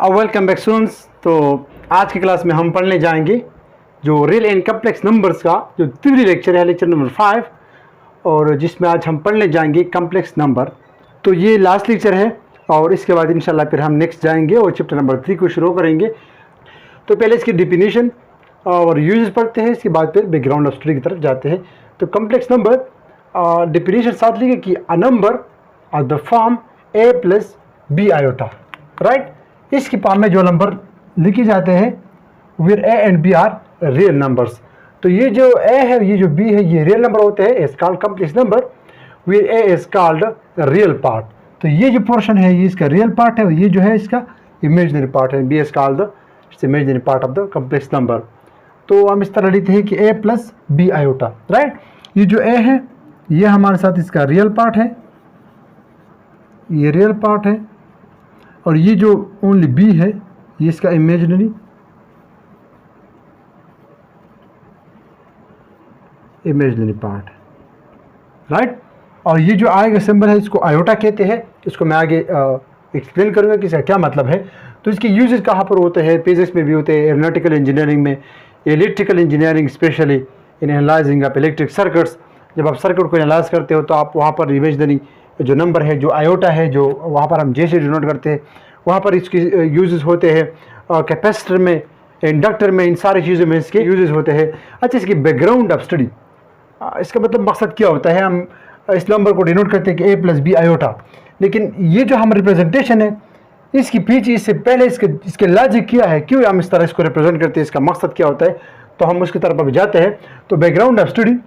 Welcome back students. तो आज की क्लास में हम पढ़ने जाएंगे जो रियल एंड कम्प्लेक्स नंबर्स का जो तीसरी लेक्चर है, लेक्चर नंबर 5, और जिसमें आज हम पढ़ने जाएंगे कम्प्लेक्स नंबर। तो ये लास्ट लेक्चर है और इसके बाद इंशाल्लाह फिर हम नेक्स्ट जाएंगे और चैप्टर नंबर 3 को शुरू करेंगे। तो पहले इसकी डिफिनीशन और यूजेस पढ़ते हैं, इसके बाद फिर बैकग्राउंड ऑफ स्टडी की तरफ जाते हैं। तो कम्प्लेक्स नंबर डिफिनीशन साथ लिखे कि a number of the form a plus B iota, right. इसकी फॉर्म में जो नंबर लिखे जाते हैं where a and b are real numbers. तो ये जो a है, ये जो b है, ये रियल नंबर होते हैं। Is called complex number where a is called real part. तो ये जो पोर्शन है ये इसका रियल पार्ट है और ये जो है इसका इमेजिनरी पार्ट है। b is called the imaginary part of the complex number. तो हम इस तरह लिखते हैं कि a plus B iota, right. ये जो a है ये हमारे साथ इसका रियल पार्ट है, ये रियल पार्ट है, और ये जो ओनली b है ये इसका इमेजिनरी पार्ट है, राइट। और ये जो आएगा सिंबल है इसको आयोटा कहते हैं। इसको मैं आगे एक्सप्लेन करूँगा कि इसका क्या मतलब है। तो इसके यूजेस कहाँ पर होते हैं, फिजिक्स में भी होते हैं, एरोनॉटिकल इंजीनियरिंग में, electrical engineering specially in analysing of electric circuits. जब आप सर्किट को एनालाइज करते हो तो आप वहाँ पर इमेजिनरी जो नंबर है, जो आयोटा है, जो वहाँ पर हम जैसे डिनोट करते हैं, वहाँ पर इसके यूजेस होते हैं। कैपेसिटर में, इंडक्टर में, इन सारी चीज़ों में इसके यूजेस होते हैं। अच्छा, इसकी बैकग्राउंड ऑफ स्टडी, इसका मतलब मकसद क्या होता है। हम इस नंबर को डिनोट करते हैं कि a प्लस बी आयोटा, लेकिन ये जो हम रिप्रेजेंटेशन है इसकी पीछे, इससे पहले इसके लॉजिक क्या है, क्यों हम इस तरह इसको रिप्रेजेंट करते हैं, इसका मकसद क्या होता है, तो हम उसकी तरफ अभी जाते हैं। तो बैकग्राउंड ऑफ स्टडी,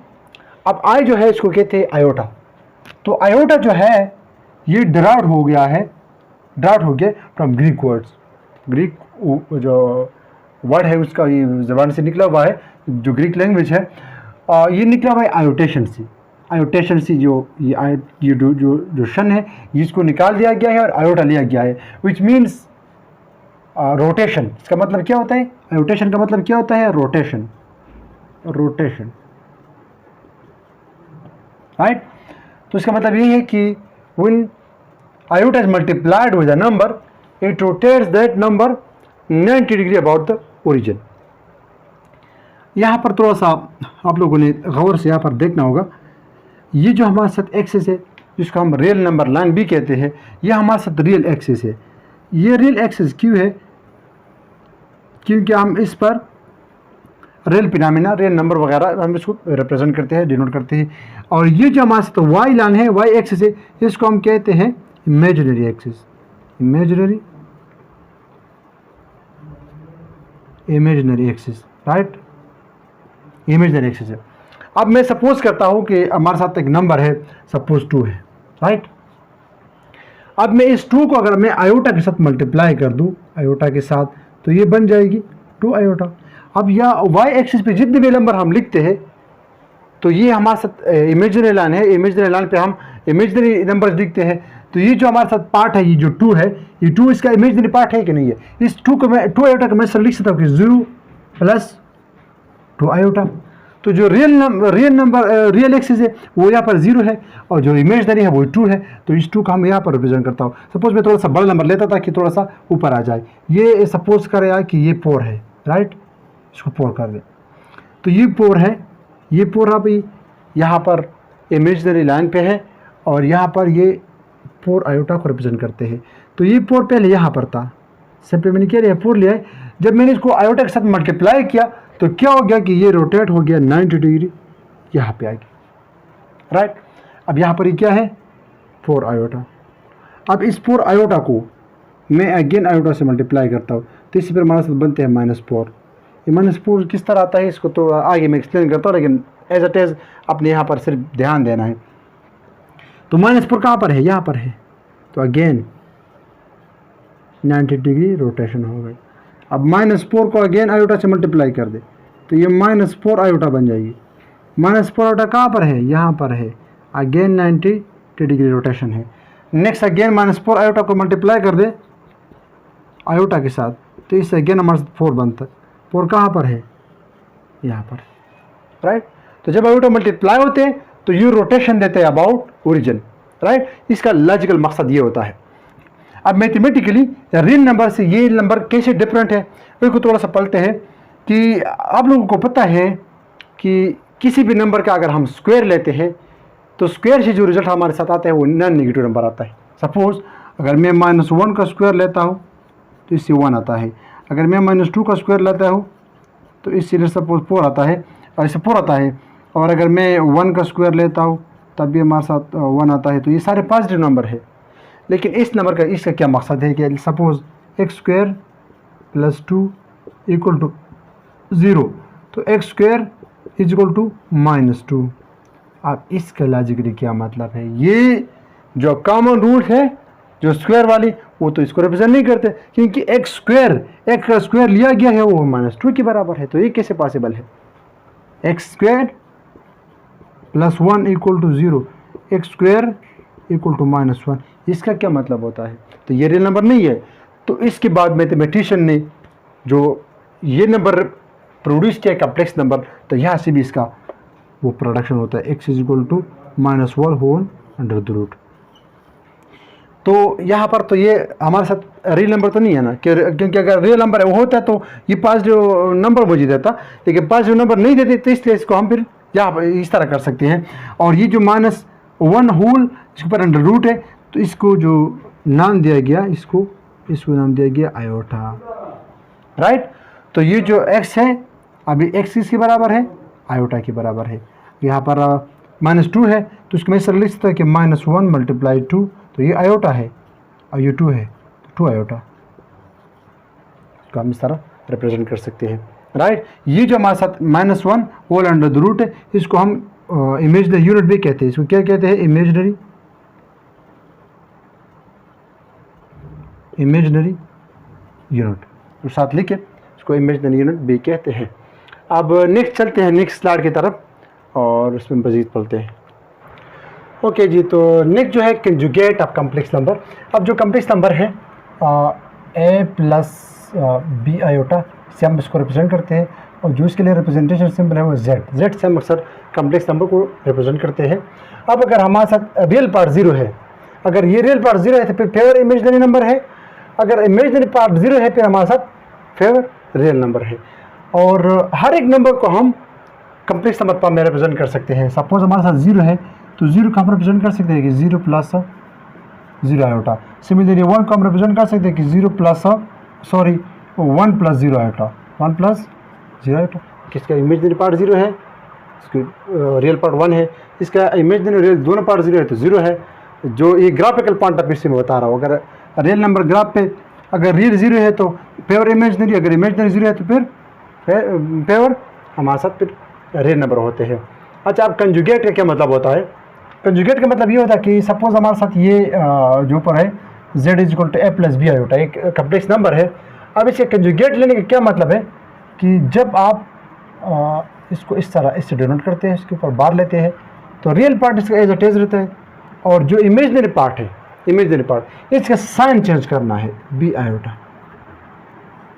अब आई जो है इसको कहते हैं आयोटा। तो आयोटा जो है ये डिराइव्ड हो गया फ्रॉम ग्रीक वर्ड्स। ग्रीक जो वर्ड है उसका ये ज़बान से निकला हुआ है, जो ग्रीक लैंग्वेज है, ये निकला हुआ है आयोटेशन से। आयोटेशन से ये जो शन है इसको निकाल दिया गया है और आयोटा लिया गया है, विच मीन्स रोटेशन। इसका मतलब क्या होता है, आयोटेशन का मतलब क्या होता है, रोटेशन, राइट। तो इसका मतलब ये है कि when iota is multiplied with a number it rotates that number 90 degree about the origin. यहाँ पर थोड़ा सा आप लोगों ने गौर से यहाँ पर देखना होगा, ये जो हमारे साथ एक्सिस है जिसको हम रियल नंबर लाइन भी कहते हैं, यह हमारे साथ रियल एक्सिस है। ये रियल एक्सिस क्यों है, क्योंकि हम इस पर रियल फिनोमेना, रियल नंबर वगैरह हम इसको रिप्रेजेंट करते हैं, डिनोट करते हैं। और ये जो हमारे साथ वाई लाइन है, वाई एक्सिस है, इसको हम कहते हैं imaginary axis. Imaginary axis, right, imaginary axis है। अब मैं सपोज करता हूँ कि हमारे साथ एक नंबर है, सपोज 2 है, राइट। अब मैं इस 2 को अगर मैं आयोटा के साथ मल्टीप्लाई कर दूँ, आयोटा के साथ, तो ये बन जाएगी 2 आयोटा। अब या वाई एक्सिस पे जितने भी नंबर हम लिखते हैं तो ये हमारे साथ इमेजिनरी लाइन है। इमेजिनरी लाइन पे हम इमेजिनरी नंबर्स लिखते हैं। तो ये जो हमारे साथ पार्ट है, ये जो 2 है, ये 2 इसका इमेजिनरी पार्ट है कि नहीं है। इस 2 को मैं 2 आयोटा को मैं लिख सकता हूँ कि 0 प्लस 2 आयोटा। तो जो रियल एक्सिस है वो यहाँ पर 0 है और जो इमेजिनरी है वो 2 है। तो इस 2 का हम यहाँ पर रिप्रेजेंट करता हूँ। सपोज मैं थोड़ा सा बड़ा नंबर लेता था कि थोड़ा सा ऊपर आ जाए। ये सपोज करेगा कि ये 4 है, राइट, इसको 4 कर दे। तो ये 4 है, ये 4 अभी यहाँ पर इमेजिनरी लाइन पे है और यहाँ पर ये 4 आयोटा को रिप्रेजेंट करते हैं। तो ये 4 पहले यहाँ पर था, सिंपली मैंने क्या लिया, 4 लिया है। जब मैंने इसको आयोटा के साथ मल्टीप्लाई किया तो क्या हो गया कि ये रोटेट हो गया 90 डिग्री, यहाँ पे आ गया, राइट। अब यहाँ पर ये क्या है, 4 आयोटा। अब इस 4 आयोटा को मैं अगेन आयोटा से मल्टीप्लाई करता हूँ तो इसी पर हमारे साथ बनते हैं -4। ये -4 किस तरह आता है इसको तो आगे मैं एक्सप्लेन करता हूँ, लेकिन एज इट इज़ अपने यहाँ पर सिर्फ ध्यान देना है। तो -4 कहाँ पर है, यहाँ पर है। तो अगेन 90 डिग्री रोटेशन हो गई। अब -4 को अगेन आयोटा से मल्टीप्लाई कर दे तो ये -4 आयोटा बन जाएगी। -4 आयोटा कहाँ पर है, यहाँ पर है। अगेन 90 डिग्री रोटेशन है। नेक्स्ट अगेन -4 आयोटा को मल्टीप्लाई कर दे आयोटा के साथ तो इससे अगेन हमारे साथ 4 बनता है। 4 कहाँ पर है, यहाँ पर, राइट। तो जब आयोटा मल्टीप्लाई होते हैं तो ये रोटेशन देते हैं अबाउट ओरिजिन, राइट। इसका लॉजिकल मकसद ये होता है। अब मैथमेटिकली रियल नंबर से ये नंबर कैसे डिफरेंट है इसको थोड़ा सा पढ़ते हैं कि आप लोगों को पता है कि किसी भी नंबर का अगर हम स्क्वायर लेते हैं तो स्क्वायर से जो रिजल्ट हमारे साथ आता है वो नॉन नेगेटिव नंबर आता है। सपोज अगर मैं -1 का स्क्वायर लेता हूँ तो इससे 1 आता है, अगर मैं -2 का स्क्वायर लेता हूँ तो इससे सपोज 4 आता है और इससे 4 आता है, और अगर मैं 1 का स्क्वायर लेता हूँ तब भी हमारे साथ 1 आता है। तो ये सारे पॉजिटिव नंबर है। लेकिन इस नंबर का इसका क्या मकसद है कि सपोज x² + 2 = 0, तो x² = -2। अब इसका लॉजिकली क्या मतलब है, ये जो कॉमन रूट है जो स्क्वायर वाली वो तो इसको रिप्रेजेंट नहीं करते, क्योंकि x का स्क्वायर लिया गया है वो -2 के बराबर है। तो ये कैसे पॉसिबल है, x² + 1 = 0, x² = -1, इसका क्या मतलब होता है। तो ये रियल नंबर नहीं है। तो इसके बाद मैथमेटिशियन ने जो ये नंबर प्रोड्यूस किया कॉम्प्लेक्स नंबर, तो यहाँ से भी इसका वो प्रोडक्शन होता है x = -1 whole under the root. तो यहाँ पर तो ये हमारे साथ रियल नंबर तो नहीं है ना, क्योंकि अगर रियल नंबर वो होता तो ये पॉजिटिव नंबर मुझे देता, लेकिन पॉजिटिव नंबर नहीं देते तो इसलिए इसको हम फिर यहाँ इस तरह कर सकते हैं। और ये जो -1 होल जिसके ऊपर अंडर रूट है, तो इसको जो नाम दिया गया इसको नाम दिया गया आयोटा, राइट। तो ये जो x है अभी x किसके बराबर है, आयोटा के बराबर है। यहाँ पर -2 है तो इसको मैं इस तरह लिख सकता है कि -1 × 2, तो ये आयोटा है और ये 2 है, 2 आयोटा, इसको हम इस तरह रिप्रेजेंट कर सकते हैं, राइट। ये जो हमारे साथ -1 होल अंडर द रूट है, इसको हम इमेजिनरी यूनिट भी कहते हैं। इसको क्या कहते हैं, इमेजिनरी यूनिट, तो साथ लिखे इसको इमेजिनरी यूनिट भी कहते हैं। अब नेक्स्ट चलते हैं नेक्स्ट स्लाइड की तरफ और उसमें मज़ीद पढ़ते हैं। ओके जी, तो नेक्स्ट जो है कंजुगेट ऑफ कॉम्प्लेक्स नंबर। अब जो कॉम्प्लेक्स नंबर है a + b आयोटा से हम इसको रिप्रेजेंट करते हैं, और जो इसके लिए रिप्रेजेंटेशन सिंबल है वो z से हम अक्सर कॉम्प्लेक्स नंबर को रिप्रेजेंट करते हैं। अब अगर हमारे साथ रियल पार्ट 0 है, अगर ये रियल पार्ट 0 है तो फिर फेवर इमेजिनरी नंबर है, अगर इमेजिनरी पार्ट 0 है फिर हमारे साथ फेवर रियल नंबर है। और हर एक नंबर को हम कॉम्प्लेक्स नंबर पर में रिप्रेजेंट कर सकते हैं। सपोज हमारे साथ 0 है तो 0 को हम रिप्रेजेंट कर सकते हैं कि 0 + 0 आयोटा। सिमिलरली 1 को हम रिप्रेजेंट कर सकते हैं कि 1 + 0 आयोटा, 1 + 0 आयोटा। किसका इमेजिनरी पार्ट 0 है, इसका रियल पार्ट 1 है, इसका इमेजिनरी रियल दोनों पार्ट 0 है तो 0 है। जो ये ग्राफिकल पॉइंट ऑफ व्यू से मैं बता रहा हूँ, अगर रियल नंबर ग्राफ पे अगर रियल 0 है तो फेवर इमेजिनरी, अगर इमेजिनरी 0 है तो फिर फेवर हमारे साथ फिर रियल नंबर होते हैं। अच्छा, अब कंजुगेट का क्या मतलब होता है, कंजुगेट का मतलब ये होता है कि सपोज हमारे साथ ये जो ऊपर है z = a + b आयोटा एक कॉम्प्लेक्स नंबर है। अब इसके कंजुगेट लेने का क्या मतलब है कि जब आप इसको इस तरह इससे डिनोट करते हैं, इसके ऊपर बार लेते हैं तो रियल पार्ट इसका एज इट इज रहता है, और जो इमेजिनरी पार्ट है, इमेजिनरी पार्ट इसका साइन चेंज करना है b आयोटा,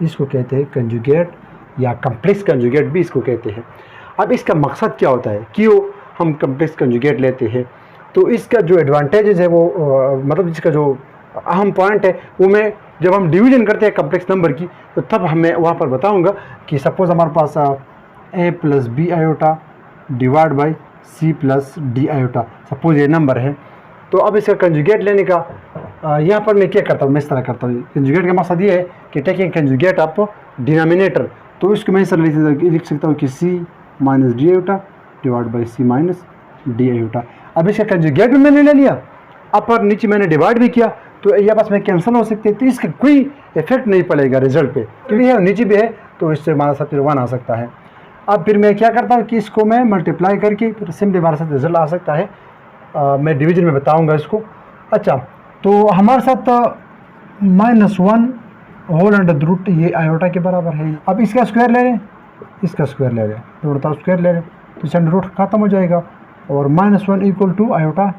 इसको कहते हैं कंजुगेट या कॉम्प्लेक्स कंजुगेट भी इसको कहते हैं। अब इसका मकसद क्या होता है, क्यों हम कॉम्प्लेक्स कंजुगेट लेते हैं, तो इसका जो एडवांटेजेस है वो मतलब इसका जो अहम पॉइंट है वो मैं जब हम डिवीजन करते हैं कॉम्प्लेक्स नंबर की तो तब हमें वहाँ पर बताऊँगा कि सपोज़ हमारे पास a + b iota divide by c + d iota suppose ये नंबर है। तो अब इसका कंजुगेट लेने का यहाँ पर मैं क्या करता हूँ, मैं इस तरह करता हूँ। कंजुगेट का मकसद ये है कि टेकिंग कंजुगेट ऑफ डिनोमिनेटर, तो इसको मैं इस तरह लिख सकता हूँ कि c - d iota divide by c - d iota. अब इसका कंजुगेट भी मैंने ले लिया, अपर नीचे मैंने डिवाइड भी किया, तो ये बस में कैंसिल हो सकते हैं, तो इसका कोई इफेक्ट नहीं पड़ेगा रिजल्ट पे, क्योंकि ये नीचे भी है तो इससे हमारा साथ फिर 1 आ सकता है। अब फिर मैं क्या करता हूँ कि इसको मैं मल्टीप्लाई करके फिर सिंपली हमारे साथ रिजल्ट आ सकता है। मैं डिवीजन में बताऊँगा इसको। अच्छा, तो हमारे साथ -1 होल अंडर द रूट ये आयोटा के बराबर है। अब इसका स्क्वायर ले लें, इसका स्क्वायर ले लें, तो स्क्वायर ले लें तो इसका रूट खत्म हो जाएगा, और -1 = आयोटा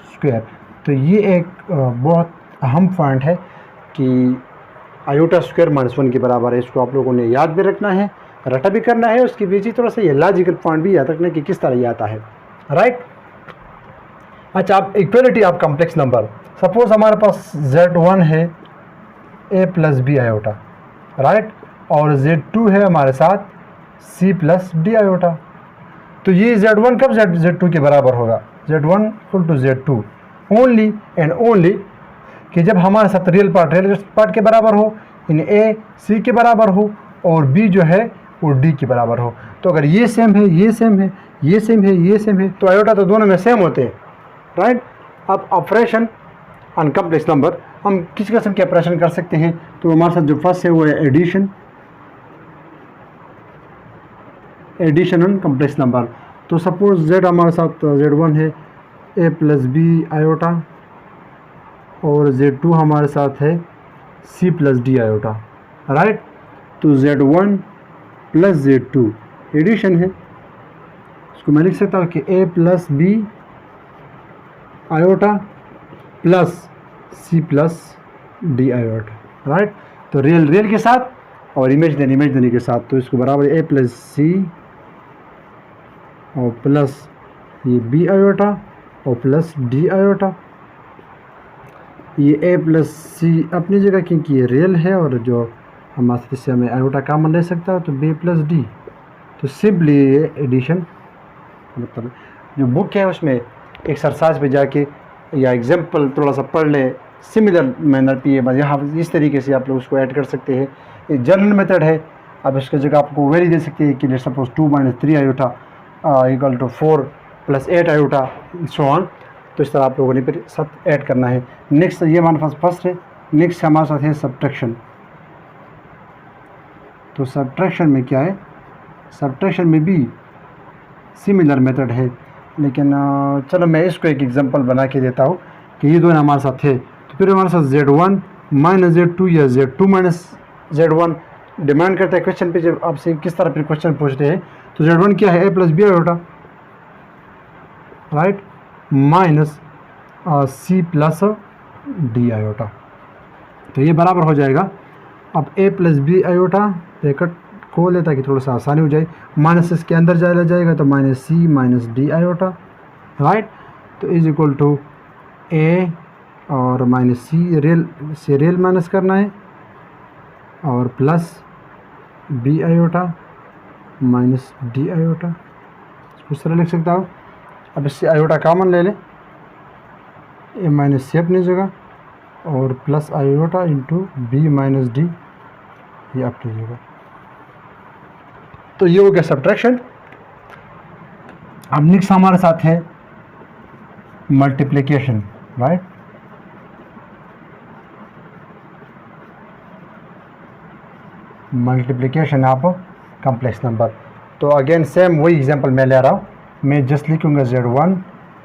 स्क्वायर। तो ये एक बहुत अहम पॉइंट है कि आयोटा स्क्वायर -1 के बराबर है। इसको आप लोगों ने याद भी रखना है, रटा भी करना है, उसके बीच ही थोड़ा सा ये लॉजिकल पॉइंट भी याद रखना कि किस तरह ये आता है, राइट। अच्छा, अब equality of complex number, suppose हमारे पास Z1 है a plus B iota, right, और Z2 है हमारे साथ c प्लस डी आयोटा। तो ये Z1 कब Z2 के बराबर होगा? Z1 equal to Z2 only and only कि जब हमारे साथ रियल पार्ट के बराबर हो, यानी a c के बराबर हो और b जो है वो d के बराबर हो। तो अगर ये सेम है, ये सेम है, ये सेम है, ये सेम है, तो आयोटा तो दोनों में सेम होते हैं, राइट। अब ऑपरेशन ऑन कॉम्प्लेक्स नंबर, हम किस किस्म के ऑपरेशन कर सकते हैं? तो हमारे साथ जो फर्स्ट है वो है addition, addition on complex number. तो सपोज z हमारे साथ Z1 है a प्लस बी आयोटा और Z2 हमारे साथ है c plus D iota, right. तो Z1 प्लस Z2 एडिशन है, इसको मैं लिख सकता हूँ कि a plus B iota plus c plus D iota, right. तो रियल के साथ और इमेजनरी के साथ, तो इसको बराबर a प्लस सी और प्लस ये बी आयोटा और प्लस डी आयोटा। ये a प्लस सी अपनी जगह क्योंकि ये रियल है और जो हमारे से हमें आयोटा कॉमन ले सकता है, तो b प्लस डी। तो सिंपली ये एडिशन, मतलब जो बुक है उसमें एक्सरसाइज पे जाके या एग्जाम्पल थोड़ा सा पढ़ ले, सिमिलर मैनर पे यहाँ इस तरीके से आप लोग उसको ऐड कर सकते हैं। ये जनरल मेथड है। अब इसकी जगह आपको वैल्यू दे सकते हैं कि let's suppose 2 minus 3 iota equal to 4 plus 8 iota so on. तो इस तरह आप लोगों ने फिर साथ ऐड करना है। नेक्स्ट ये हमारे पास फर्स्ट है। नेक्स्ट हमारे साथ है सब्ट्रैक्शन। तो सब्ट्रैक्शन में क्या है? सब्ट्रैक्शन में भी सिमिलर मेथड है, लेकिन चलो मैं इसको एक एग्जांपल बना के देता हूँ कि ये दोनों हमारे साथ है। तो फिर हमारे साथ Z1 माइनस Z2 या Z2 माइनस Z1 डिमांड करता है क्वेश्चन पे। जब आपसे किस तरह फिर क्वेश्चन पूछते हैं तो Z1 क्या है? a plus B iota, right, minus c plus D iota. तो ये बराबर हो जाएगा। अब a plus B iota bracket खोल लेता कि थोड़ा सा आसानी हो जाए, माइनस इसके अंदर चला जाएगा तो minus c minus D iota, right. तो इज इक्वल टू a और माइनस सी रियल से रियल माइनस करना है और plus B iota minus D iota, इस तरह लिख सकता हूँ। अब इससे आयोटा कॉमन ले लें, ए माइनस सी अपनी जगह और plus iota into b minus d ये अपनी जगह। तो ये हो गया सब्ट्रैक्शन। अब नेक्स्ट हमारे साथ है multiplication, right. Multiplication of complex number. तो अगेन सेम वही एग्जांपल मैं ले रहा हूँ। मैं जस्ट लिखूँगा Z1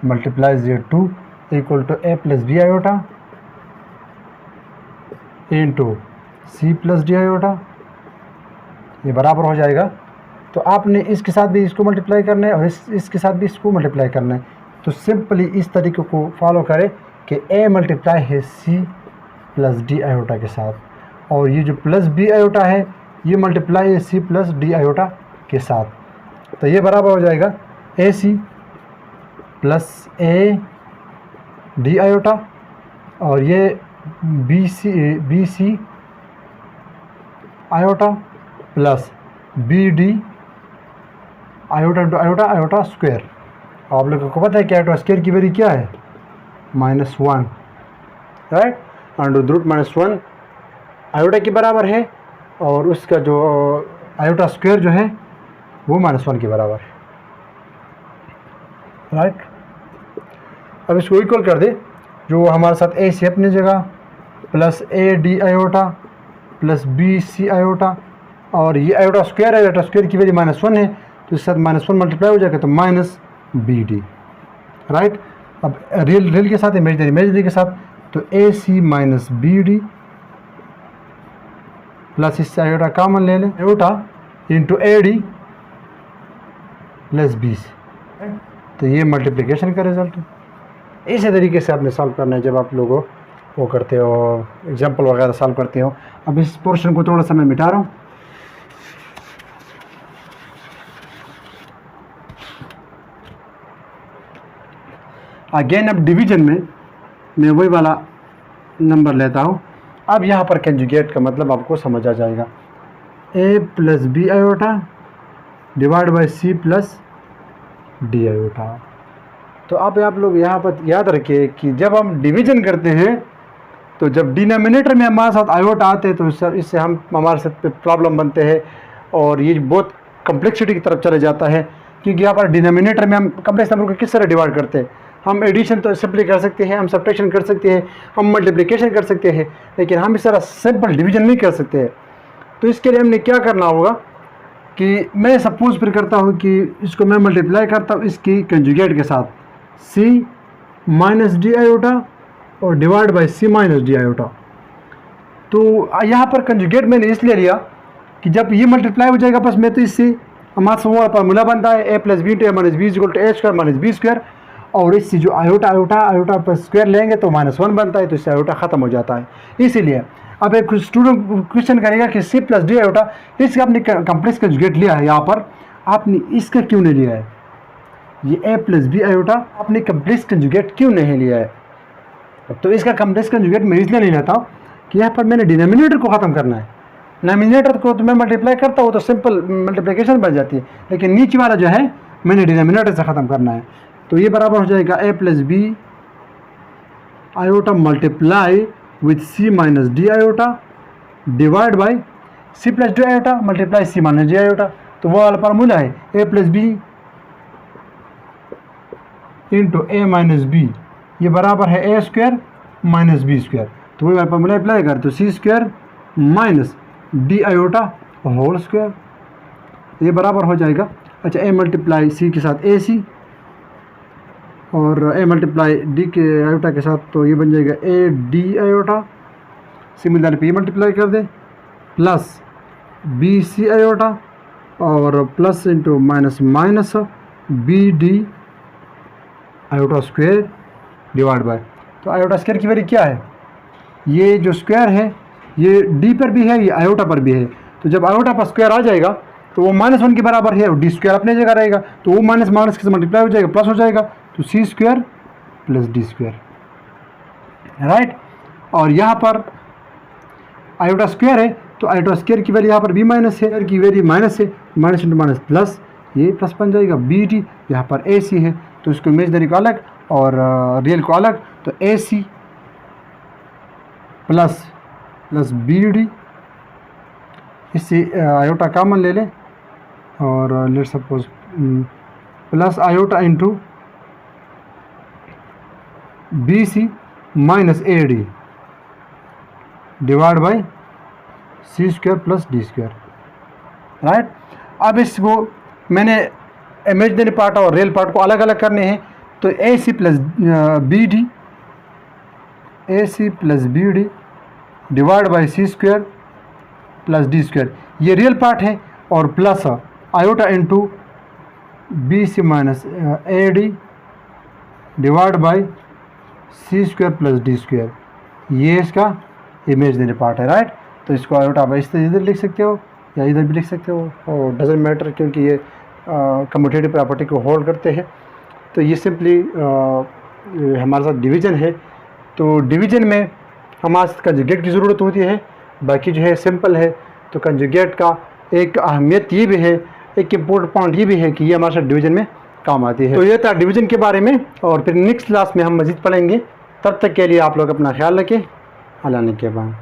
multiply Z2 equal to a plus B iota into c plus D iota, ये बराबर हो जाएगा। तो आपने इसके साथ भी इसको मल्टीप्लाई करना है और इसके साथ भी इसको मल्टीप्लाई करना है। तो सिंपली इस तरीके को फॉलो करें कि a मल्टीप्लाई है c प्लस डी आयोटा के साथ, और ये जो प्लस बी आयोटा है ये मल्टीप्लाई है c प्लस डी आयोटा के साथ। तो ये बराबर हो जाएगा ac plus a d iota और ये b c iota plus B d iota into iota iota square. आप लोगों को पता है कि आयोटा स्क्वायर की वैल्यू क्या है? -1, राइट। अंडर रूट -1 आयोटा के बराबर है और उसका जो आयोटा स्क्वायर जो है वो -1 के बराबर है, राइट। अब इसको इक्वल कर दे, जो हमारे साथ ए सी अपनी जगह plus a d iota plus b c iota और ये आयोटा स्क्वायर है, आयोटा स्क्वायर की वैल्यू -1 है तो इसके साथ -1 मल्टीप्लाई हो जाएगा तो माइनस बी डी, राइट। अब रियल के साथ इमेजनरी के साथ, तो ए c minus b d plus इससे आयोटा कॉमन ले लें, iota into a d plus b c. तो ये मल्टीप्लिकेशन का रिजल्ट है। इसी तरीके से आपने सॉल्व करना है जब आप लोगों वो करते हो, एग्जाम्पल वगैरह सॉल्व करते हो। अब इस पोर्शन को थोड़ा सा मैं मिटा रहा हूँ। अगेन अब डिवीजन में मैं वही वाला नंबर लेता हूँ। अब यहाँ पर कंजुगेट का मतलब आपको समझ आ जाएगा, a plus B iota divide by C plus D iota. तो अब आप लोग यहाँ पर याद रखिए कि जब हम डिवीजन करते हैं तो जब डिनोमिनेटर में हमारे साथ आयोटा आते हैं तो इससे हमारे साथ प्रॉब्लम बनते हैं और ये बहुत कम्प्लेक्सिटी की तरफ चले जाता है, क्योंकि यहाँ पर डिनोमिनेटर में हम कम्प्लेक्स नंबर को किस तरह डिवाइड करते हैं। हम एडिशन तो सिंपली कर सकते हैं, हम सब्ट्रैक्शन कर सकते हैं, हम मल्टीप्लिकेशन कर सकते हैं, लेकिन हम इस तरह सिंपल डिवीजन नहीं कर सकते हैं। तो इसके लिए हमने क्या करना होगा कि मैं सपोज फिर करता हूँ कि इसको मैं मल्टीप्लाई करता हूँ इसकी कंजुगेट के साथ, सी माइनस डी आयोटा और divide by c minus D iota. तो यहाँ पर कंजुगेट मैंने इसलिए लिया कि जब ये मल्टीप्लाई हो जाएगा बस मैं तो इससे हमारा वो फार्मूला बनता है A plus B into A minus B equal to A square minus B square, और इससे जो आयोटा पर स्क्वायर लेंगे तो -1 बनता है, तो इससे आयोटा ख़त्म हो जाता है। इसीलिए अब एक स्टूडेंट क्वेश्चन करेगा कि सी प्लस डी आयोटा, इससे आपने कम्प्लेक्स कंजुगेट लिया है, यहाँ पर आपने इसका क्यों नहीं लिया है, ये ए प्लस बी आयोटा आपने कम्प्लेक्स कंजुगेट क्यों नहीं लिया है। तो इसका कम्प्लेक्स कंजुगेट मैं इसलिए नहीं लेता हूँ कि यहाँ पर मैंने डिनोमिनेटर को ख़त्म करना है। डिनोमिनेटर को तो मैं मल्टीप्लाई करता हूँ तो सिंपल मल्टीप्लिकेशन बन जाती है, लेकिन नीचे वाला जो है मैंने डिनोमिनेटर से ख़त्म करना है। तो ये बराबर हो जाएगा A plus B iota multiply with C minus D iota divide by C plus D iota multiply C minus D iota. तो वो वाला फार्मूला है A plus B into A minus B, ये बराबर है A square minus B square. तो वही वाला फार्मूला अप्लाई कर, तो C square minus D iota whole square, ये बराबर हो जाएगा। अच्छा, ए मल्टीप्लाई सी के साथ ए सी और ए मल्टीप्लाई डी के आयोटा के साथ, तो ये बन जाएगा ए डी आयोटा, सिमिलर पे मल्टीप्लाई कर दे प्लस बी सी आयोटा और plus into minus minus b d iota square divide by, तो आयोटा स्क्वायर की वैल्यू क्या है, ये जो स्क्वायर है ये डी पर भी है, ये आयोटा पर भी है। तो जब आयोटा पर स्क्वायर आ जाएगा तो वो -1 के बराबर है और डी स्क्वायर अपने जगह रहेगा, तो वो माइनस माइनस के साथ मल्टीप्लाई हो जाएगा, प्लस हो जाएगा, तो C square plus D square, right. और यहाँ पर आयोटा स्क्वायर है तो आयोटा स्क्वायर की वैल्यू यहाँ पर बी माइनस है, की वैल्यू माइनस है, माइनस इंटू माइनस प्लस, ये प्लस बन जाएगा बी डी, यहाँ पर ए सी है तो इसको इमेजनरी को अलग और रियल को अलग, तो ए सी प्लस बी डी, इससे आयोटा कॉमन ले लें और let suppose plus iota into B C minus A D divide by C square plus D square, right. अब इसको मैंने इमेजनरी पार्ट और रियल पार्ट को अलग अलग करने हैं, तो ए C plus B D, A C plus B D divide by C square plus D square, ये रियल पार्ट है, और plus iota into B C minus A D divide by C square plus D square, ये इसका imaginary part है, right. तो इसको iota आप इस इधर लिख सकते हो या इधर भी लिख सकते हो, और डजेंट मैटर क्योंकि ये कम्यूटेटिव प्रॉपर्टी को होल्ड करते हैं। तो ये सिंपली हमारे साथ डिवीज़न है, तो डिवीज़न में हमारे साथ कंजुगेट की ज़रूरत होती है, बाकी जो है सिंपल है। तो कंजुगेट का एक अहमियत ये भी है, एक इम्पोर्टेंट पॉइंट ये भी है कि ये हमारे साथ डिवीज़न में काम आती है। तो ये था डिवीज़न के बारे में, और फिर नेक्स्ट क्लास में हम मज़ीद पढ़ेंगे। तब तक के लिए आप लोग अपना ख्याल रखें। अल्लाह ने के बाद।